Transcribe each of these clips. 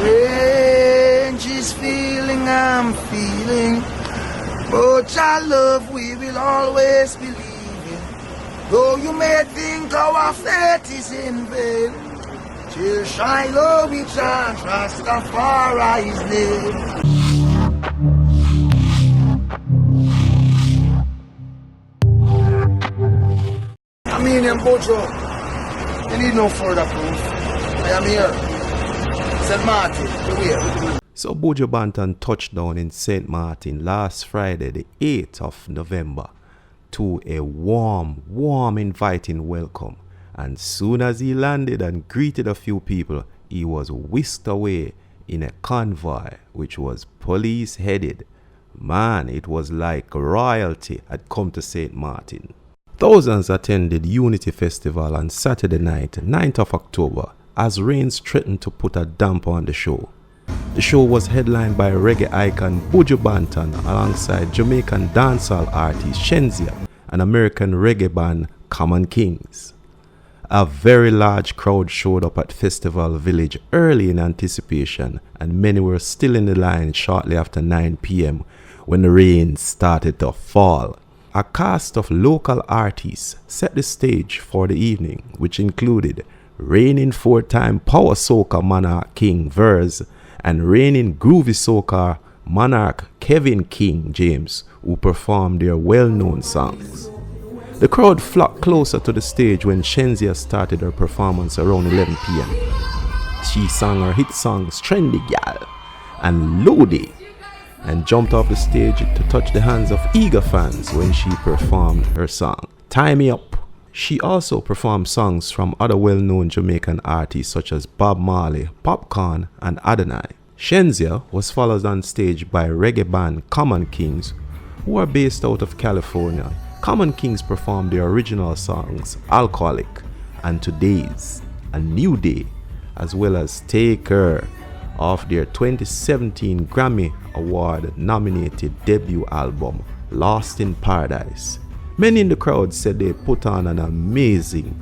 Strangest feeling I'm feeling, but our love we will always believe in. Though you may think our fate is in vain, till Shiloh we chant Rastafari's name. I mean, Bojo, you need no further proof. I am here. St. Martin, where? So Buju Banton touched down in St. Martin last Friday, the 8th of November, to a warm, inviting welcome. And soon as he landed and greeted a few people, he was whisked away in a convoy which was police headed. Man, it was like royalty had come to St. Martin. Thousands attended Unity Festival on Saturday night, 9th of October, as rains threatened to put a damper on the show. The show was headlined by reggae icon Buju Banton alongside Jamaican dancehall artist Shenzia and American reggae band Common Kings. A very large crowd showed up at Festival Village early in anticipation, and many were still in the line shortly after 9 p.m. when the rain started to fall. A cast of local artists set the stage for the evening, which included reigning four-time Power Soca monarch King Verse and reigning groovy soca monarch Kevin King James, who performed their well-known songs. The crowd flocked closer to the stage when Shenzia started her performance around 11 p.m. She sang her hit songs Trendy Gal and Lodi, and jumped off the stage to touch the hands of eager fans when she performed her song Tie Me Up. She also performed songs from other well-known Jamaican artists such as Bob Marley, Popcorn, and Adonai. Shenzia was followed on stage by reggae band Common Kings, who are based out of California. Common Kings performed their original songs Alcoholic and Today's A New Day, as well as Take Her off their 2017 Grammy Award nominated debut album Lost in Paradise. Many in the crowd said they put on an amazing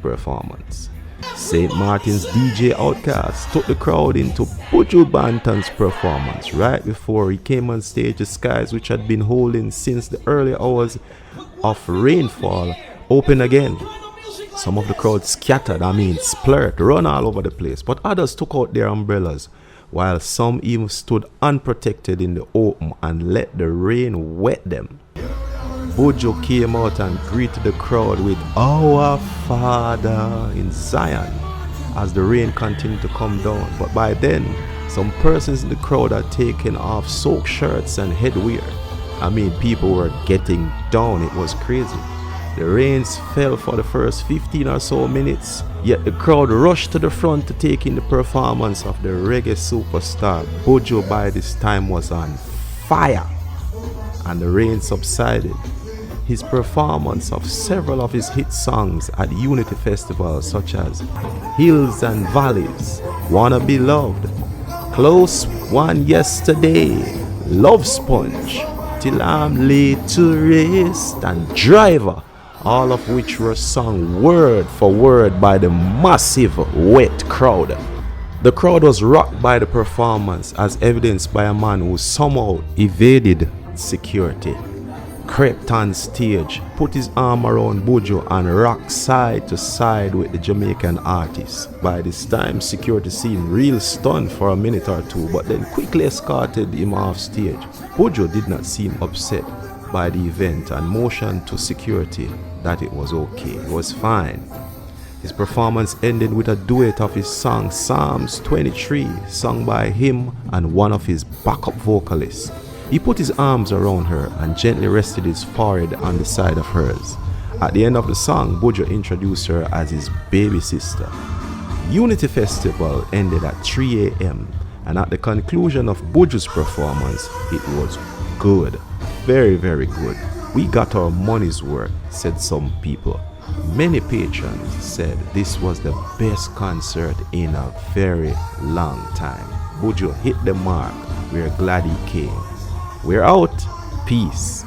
performance. St. Martin's DJ Outkast took the crowd into Buju Banton's performance. Right before he came on stage, the skies which had been holding since the early hours of rainfall opened again. Some of the crowd scattered, splurted, run all over the place, but others took out their umbrellas, while some even stood unprotected in the open and let the rain wet them. Buju came out and greeted the crowd with Our Father in Zion as the rain continued to come down. But by then, some persons in the crowd had taken off soaked shirts and headwear. People were getting down. It was crazy. The rains fell for the first 15 or so minutes, yet the crowd rushed to the front to take in the performance of the reggae superstar. Buju by this time was on fire, and the rain subsided. His performance of several of his hit songs at Unity Festival, such as Hills and Valleys, Wanna Be Loved, Close One Yesterday, Love Sponge, Till I'm Laid to Rest, and Driver, all of which were sung word for word by the massive wet crowd. The crowd was rocked by the performance, as evidenced by a man who somehow evaded security, crept on stage, put his arm around Buju and rocked side to side with the Jamaican artist. By this time, security seemed real stunned for a minute or two, but then quickly escorted him off stage. Buju did not seem upset by the event and motioned to security that it was okay, it was fine. His performance ended with a duet of his song Psalms 23, sung by him and one of his backup vocalists. He put his arms around her and gently rested his forehead on the side of hers. At the end of the song, Buju introduced her as his baby sister. Unity Festival ended at 3 a.m. and at the conclusion of Buju's performance, it was good. Very good. We got our money's worth, said some people. Many patrons said this was the best concert in a very long time. Buju hit the mark. We're glad he came. We're out. Peace.